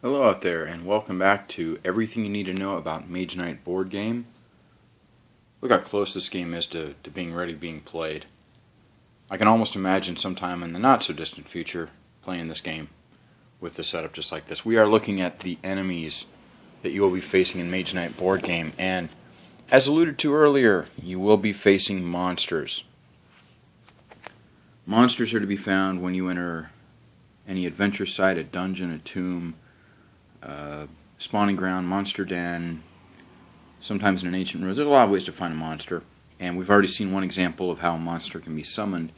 Hello out there, and welcome back to everything you need to know about Mage Knight board game. Look how close this game is to being ready, being played. I can almost imagine sometime in the not so distant future playing this game with the setup just like this. We are looking at the enemies that you will be facing in Mage Knight board game, and as alluded to earlier, you will be facing monsters. Monsters are to be found when you enter any adventure site, a dungeon, a tomb, spawning ground, monster den, sometimes in an ancient ruins. There's a lot of ways to find a monster, and we've already seen one example of how a monster can be summoned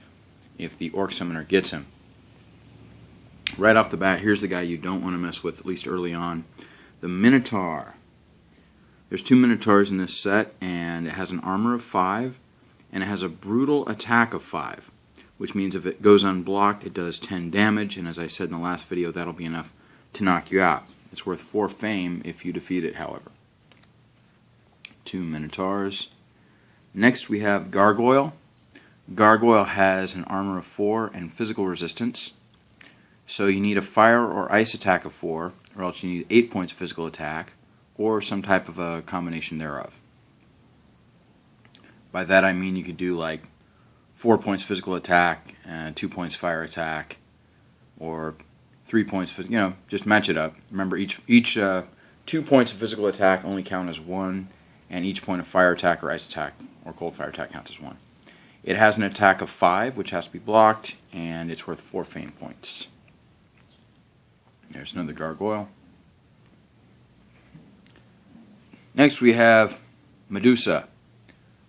if the orc summoner gets him. Right off the bat, here's the guy you don't want to mess with, at least early on. The Minotaur. There's 2 Minotaurs in this set, and it has an armor of 5, and it has a brutal attack of 5, which means if it goes unblocked, it does 10 damage, and as I said in the last video, that'll be enough to knock you out. It's worth 4 fame if you defeat it, however. 2 Minotaurs. Next we have Gargoyle. Gargoyle has an armor of 4 and physical resistance. So you need a fire or ice attack of 4, or else you need 8 points of physical attack, or some type of a combination thereof. By that I mean you could do like 4 points physical attack, 2 points fire attack, or 3 points, just match it up. Remember, each 2 points of physical attack only count as 1, and each point of fire attack or ice attack or cold fire attack counts as 1. It has an attack of 5, which has to be blocked, and it's worth 4 fame points. There's another Gargoyle. Next we have Medusa.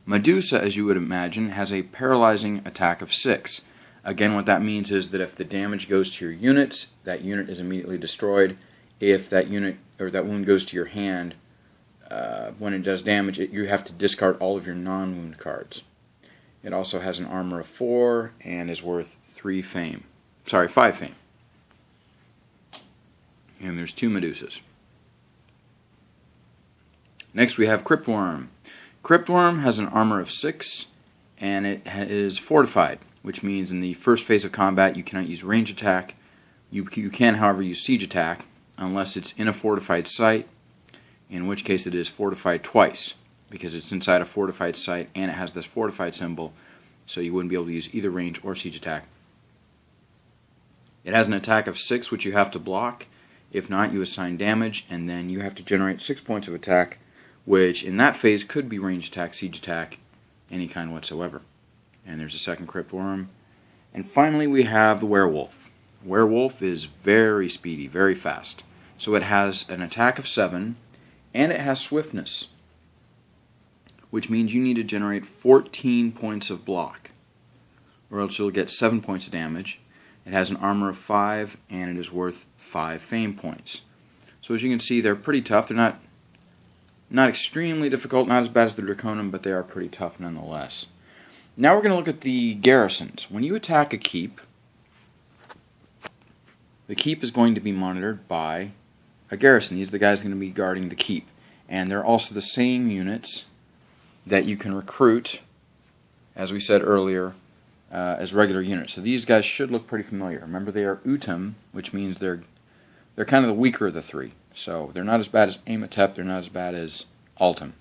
Medusa, as you would imagine, has a paralyzing attack of 6. Again, what that means is that if the damage goes to your units, that unit is immediately destroyed. If that unit or that wound goes to your hand, when it does damage, you have to discard all of your non-wound cards. It also has an armor of 4 and is worth 5 fame. And there's 2 Medusas. Next we have Cryptworm. Cryptworm has an armor of 6 and it is fortified, which means in the first phase of combat you cannot use range attack. You can, however, use siege attack unless it's in a fortified site, in which case it is fortified twice, because it's inside a fortified site and it has this fortified symbol, so you wouldn't be able to use either range or siege attack. It has an attack of 6, which you have to block. If not, you assign damage, and then you have to generate 6 points of attack, which in that phase could be range attack, siege attack, any kind whatsoever. And there's a second Cryptworm. And finally we have the Werewolf. Werewolf is very speedy, very fast. So it has an attack of 7, and it has swiftness, which means you need to generate 14 points of block, or else you'll get 7 points of damage. It has an armor of 5, and it is worth 5 fame points. So as you can see, they're pretty tough. They're not extremely difficult, not as bad as the Draconum, but they are pretty tough nonetheless. Now we're going to look at the Garrisons. When you attack a keep, the keep is going to be monitored by a Garrison. These are the guys going to be guarding the keep. And they're also the same units that you can recruit, as we said earlier, as regular units. So these guys should look pretty familiar. Remember, they are Utum, which means they're kind of the weaker of the 3. So they're not as bad as Amatep, they're not as bad as Altum.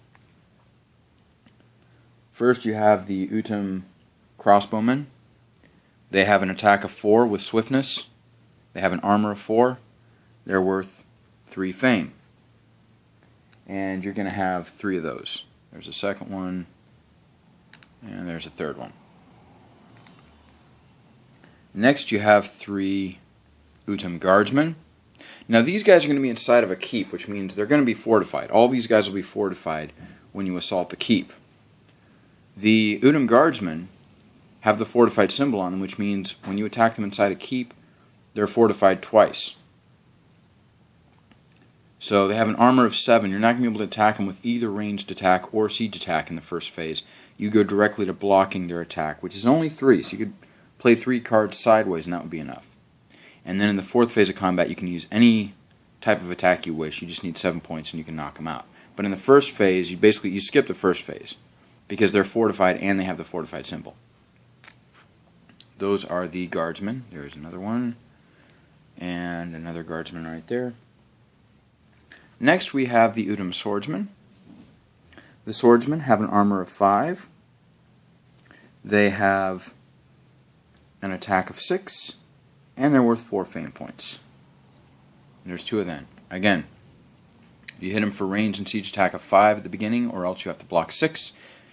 First you have the Utum crossbowmen. They have an attack of 4 with swiftness. They have an armor of 4. They're worth 3 fame. And you're going to have 3 of those. There's a second one, and there's a third one. Next you have 3 Utum guardsmen. Now these guys are going to be inside of a keep, which means they're going to be fortified. All these guys will be fortified when you assault the keep. The Utum guardsmen have the fortified symbol on them, which means when you attack them inside a keep, they're fortified twice. So they have an armor of 7. You're not going to be able to attack them with either ranged attack or siege attack in the first phase. You go directly to blocking their attack, which is only 3, so you could play 3 cards sideways and that would be enough. And then in the fourth phase of combat you can use any type of attack you wish. You just need 7 points and you can knock them out. But in the first phase, you skip the first phase, because they're fortified and they have the fortified symbol. Those are the guardsmen. There's another one. And another guardsman right there. Next we have the Udam Swordsmen. The Swordsmen have an armor of 5. They have an attack of 6, and they're worth 4 fame points. And there's 2 of them. Again, you hit them for range and siege attack of 5 at the beginning, or else you have to block 6.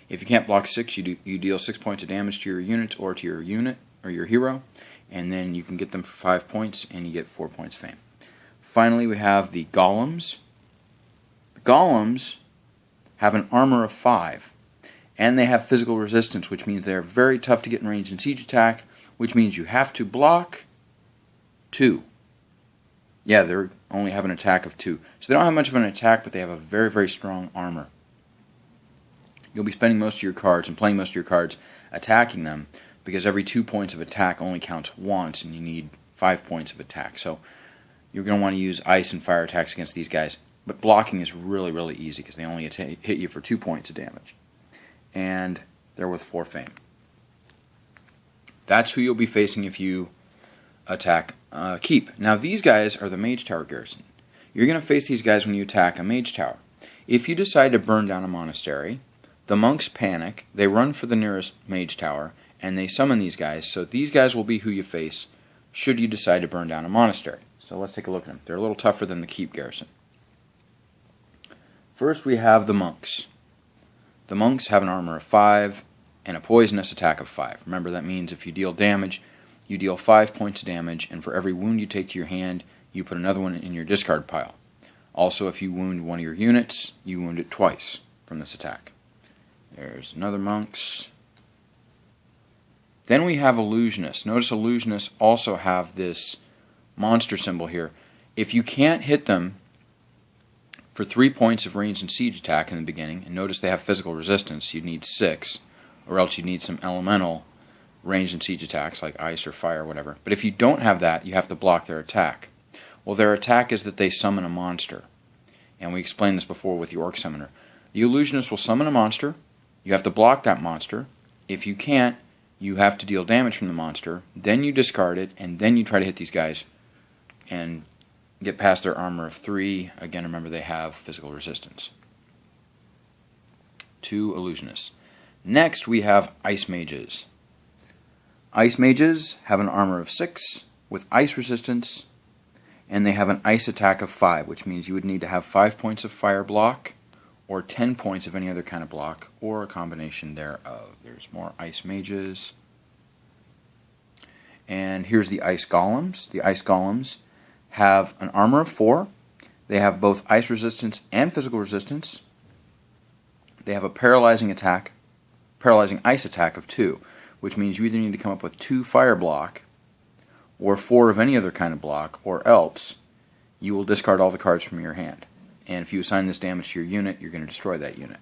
If you can't block 6, you deal 6 points of damage to your unit or to your unit or your hero, and then you can get them for 5 points, and you get 4 points fame. Finally, we have the Golems. The Golems have an armor of 5, and they have physical resistance, which means they're very tough to get in range and siege attack, which means you have to block 2. Yeah, they only have an attack of 2. So they don't have much of an attack, but they have a very, very strong armor. You'll be spending most of your cards and playing most of your cards attacking them, because every 2 points of attack only counts once, and you need 5 points of attack. So you're going to want to use ice and fire attacks against these guys. But blocking is really, really easy, because they only hit you for 2 points of damage. And they're worth 4 fame. That's who you'll be facing if you attack Keep. Now these guys are the Mage Tower Garrison. You're going to face these guys when you attack a Mage Tower. If you decide to burn down a monastery, the monks panic, they run for the nearest Mage Tower, and they summon these guys, so these guys will be who you face should you decide to burn down a monastery. So let's take a look at them. They're a little tougher than the Keep Garrison. First we have the monks. The monks have an armor of 5 and a poisonous attack of 5. Remember, that means if you deal damage, you deal 5 points of damage, and for every wound you take to your hand, you put another one in your discard pile. Also, if you wound one of your units, you wound it twice from this attack. There's another monks. Then we have illusionists. Notice illusionists also have this monster symbol here. If you can't hit them for 3 points of range and siege attack in the beginning, and notice they have physical resistance, you'd need 6, or else you'd need some elemental range and siege attacks like ice or fire or whatever. But if you don't have that, you have to block their attack. Well, their attack is that they summon a monster. And we explained this before with the Orc Summoner. The illusionist will summon a monster. You have to block that monster. If you can't, you have to deal damage from the monster. Then you discard it, and then you try to hit these guys and get past their armor of 3. Again, remember, they have physical resistance. 2 illusionists. Next, we have ice mages. Ice mages have an armor of 6 with ice resistance, and they have an ice attack of 5, which means you would need to have 5 points of fire block, or 10 points of any other kind of block, or a combination thereof. There's more ice mages. And here's the ice golems. The ice golems have an armor of 4. They have both ice resistance and physical resistance. They have a paralyzing ice attack of 2, which means you either need to come up with 2 fire block, or 4 of any other kind of block, or else you will discard all the cards from your hand. And if you assign this damage to your unit, you're going to destroy that unit.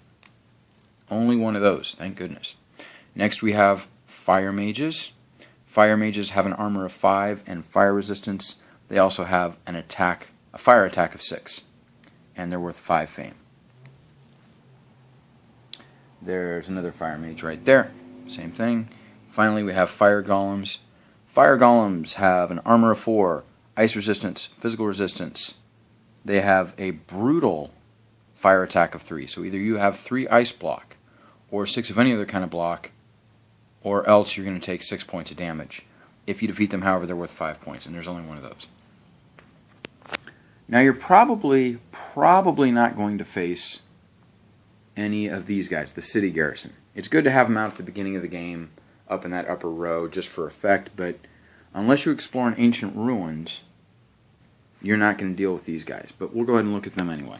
Only one of those, thank goodness. Next we have fire mages. Fire mages have an armor of 5 and fire resistance. They also have a fire attack of 6, and they're worth 5 fame. There's another fire mage right there. Same thing. Finally, we have fire golems. Fire golems have an armor of 4, ice resistance, physical resistance. They have a brutal fire attack of 3. So either you have 3 ice block, or 6 of any other kind of block, or else you're going to take 6 points of damage. If you defeat them, however, they're worth 5 points, and there's only one of those. Now you're probably not going to face any of these guys, the city garrison. It's good to have them out at the beginning of the game, up in that upper row, just for effect, but unless you explore in ancient ruins, you're not going to deal with these guys. But we'll go ahead and look at them anyway,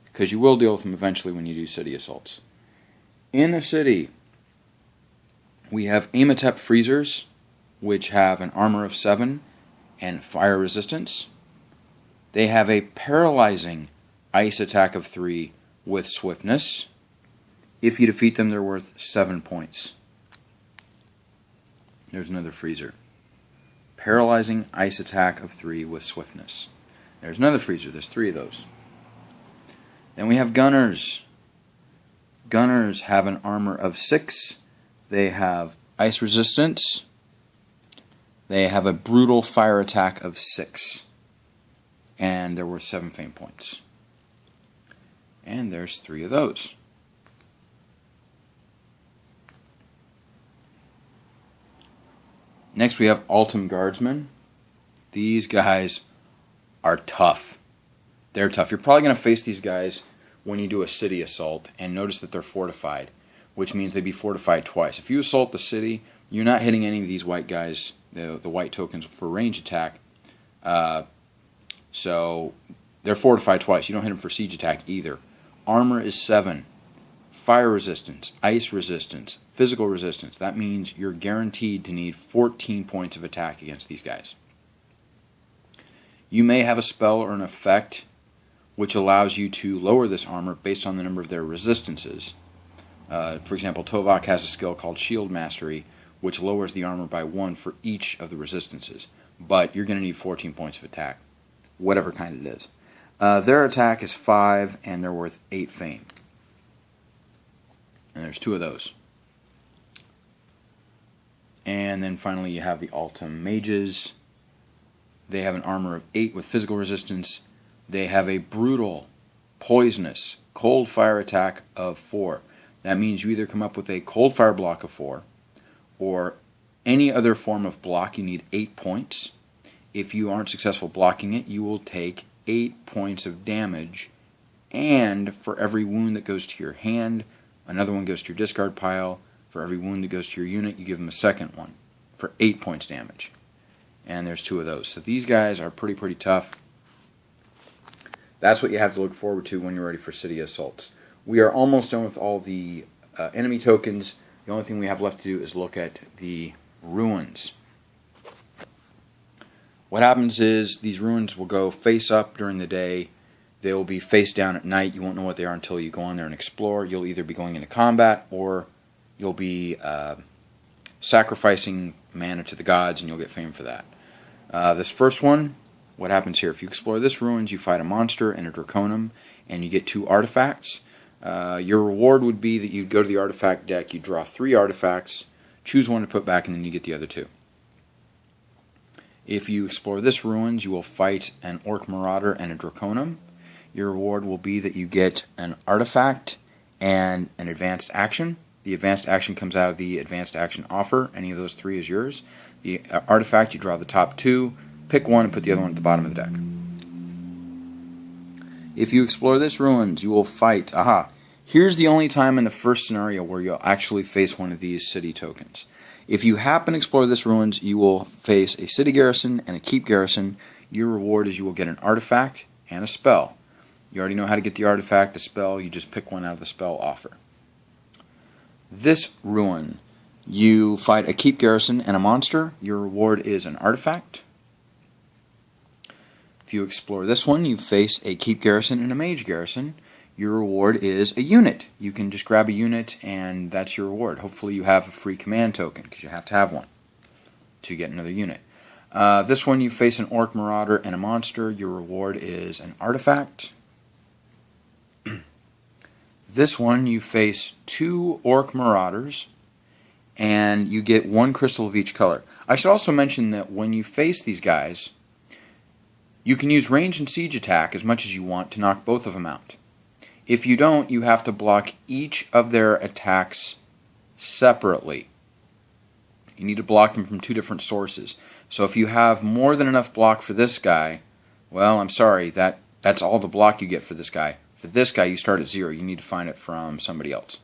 because you will deal with them eventually when you do city assaults. In a city, we have Amatep freezers, which have an armor of 7 and fire resistance. They have a paralyzing ice attack of 3 with swiftness. If you defeat them, they're worth 7 points. There's another freezer. Paralyzing ice attack of 3 with swiftness. There's another freezer. There's 3 of those. Then we have gunners. Gunners have an armor of 6. They have ice resistance. They have a brutal fire attack of 6. and they're worth 7 fame points. And there's 3 of those. Next we have Altum Guardsmen. These guys are tough. They're tough. You're probably going to face these guys when you do a city assault, and notice that they're fortified, which means they'd be fortified twice. If you assault the city, you're not hitting any of these white guys, the white tokens, for range attack. So they're fortified twice. You don't hit them for siege attack either. Armor is 7. Fire resistance, ice resistance, physical resistance. That means you're guaranteed to need 14 points of attack against these guys. You may have a spell or an effect which allows you to lower this armor based on the number of their resistances. For example, Tovak has a skill called Shield Mastery, which lowers the armor by 1 for each of the resistances. But you're going to need 14 points of attack, whatever kind it is. Their attack is 5, and they're worth 8 fame. And there's 2 of those. And then finally you have the Altum Mages. They have an armor of 8 with physical resistance. They have a brutal, poisonous, cold fire attack of 4. That means you either come up with a cold fire block of 4, or any other form of block you need 8 points. If you aren't successful blocking it, you will take 8 points of damage, and for every wound that goes to your hand, another one goes to your discard pile. For every wound that goes to your unit, you give them a second one for 8 points damage. And there's 2 of those. So these guys are pretty tough. That's what you have to look forward to when you're ready for city assaults. We are almost done with all the enemy tokens. The only thing we have left to do is look at the ruins. What happens is these ruins will go face up during the day. They will be face down at night. You won't know what they are until you go on there and explore. You'll either be going into combat, or you'll be sacrificing mana to the gods, and you'll get fame for that. This first one, what happens here? If you explore this ruins, you fight a monster and a Draconum, and you get 2 artifacts. Your reward would be that you'd go to the artifact deck, you draw 3 artifacts, choose one to put back, and then you get the other 2. If you explore this ruins, you will fight an Orc Marauder and a Draconum. Your reward will be that you get an artifact and an advanced action. The advanced action comes out of the advanced action offer. Any of those 3 is yours. The artifact, you draw the top 2, pick one and put the other one at the bottom of the deck. If you explore this ruins, you will fight. Here's the only time in the first scenario where you'll actually face one of these city tokens. If you happen to explore this ruins, you will face a city garrison and a keep garrison. Your reward is you will get an artifact and a spell. You already know how to get the artifact, the spell, you just pick one out of the spell offer. This ruin, you fight a keep garrison and a monster. Your reward is an artifact. If you explore this one, you face a keep garrison and a mage garrison. Your reward is a unit. You can just grab a unit and that's your reward. Hopefully you have a free command token, because you have to have one to get another unit. This one, you face an Orc Marauder and a monster. Your reward is an artifact. This one, you face 2 Orc Marauders, and you get 1 crystal of each color. I should also mention that when you face these guys, you can use range and siege attack as much as you want to knock both of them out. If you don't, you have to block each of their attacks separately. You need to block them from 2 different sources. So if you have more than enough block for this guy, well, I'm sorry, that's all the block you get for this guy. For this guy, you start at 0. You need to find it from somebody else.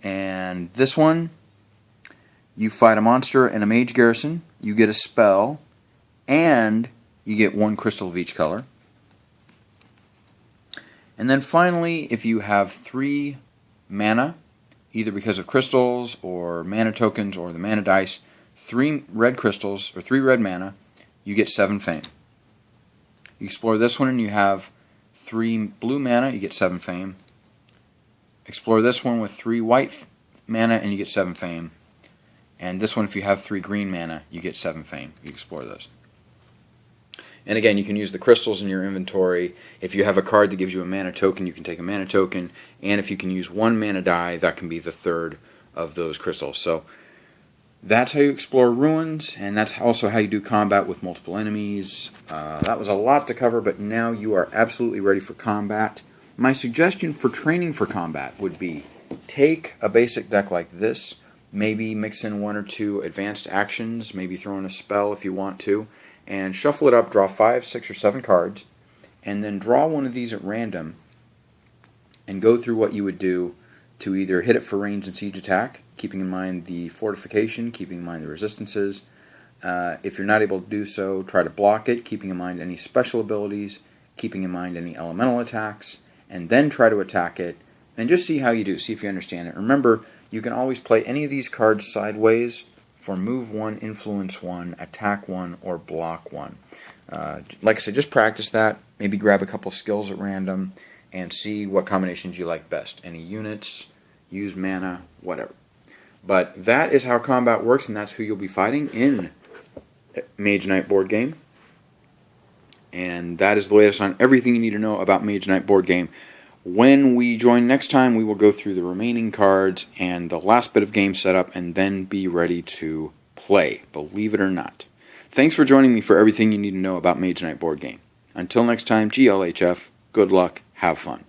And this one, you fight a monster and a mage garrison. You get a spell, and you get 1 crystal of each color. And then finally, if you have 3 mana, either because of crystals or mana tokens or the mana dice, 3 red crystals or 3 red mana, you get 7 fame. You explore this one and you have 3 blue mana, you get 7 fame. Explore this one with 3 white mana and you get 7 fame. And this one, if you have 3 green mana, you get 7 fame. You explore those. And again, you can use the crystals in your inventory. If you have a card that gives you a mana token, you can take a mana token. And if you can use 1 mana die, that can be the third of those crystals. So that's how you explore ruins, and that's also how you do combat with multiple enemies. That was a lot to cover, but now you are absolutely ready for combat. My suggestion for training for combat would be take a basic deck like this, maybe mix in 1 or 2 advanced actions, maybe throw in a spell if you want to, and shuffle it up, draw 5, 6, or 7 cards, and then draw one of these at random and go through what you would do to either hit it for range and siege attack, keeping in mind the fortification, keeping in mind the resistances. If you're not able to do so, try to block it, keeping in mind any special abilities, keeping in mind any elemental attacks, and then try to attack it, and just see how you do, see if you understand it. Remember, you can always play any of these cards sideways for move 1, influence 1, attack 1, or block 1. Like I said, just practice that, maybe grab a couple skills at random, and see what combinations you like best. Any units, use mana, whatever. But that is how combat works, and that's who you'll be fighting in Mage Knight board game. And that is the latest on everything you need to know about Mage Knight board game. When we join next time, we will go through the remaining cards and the last bit of game setup, and then be ready to play, believe it or not. Thanks for joining me for everything you need to know about Mage Knight board game. Until next time, GLHF, good luck, have fun.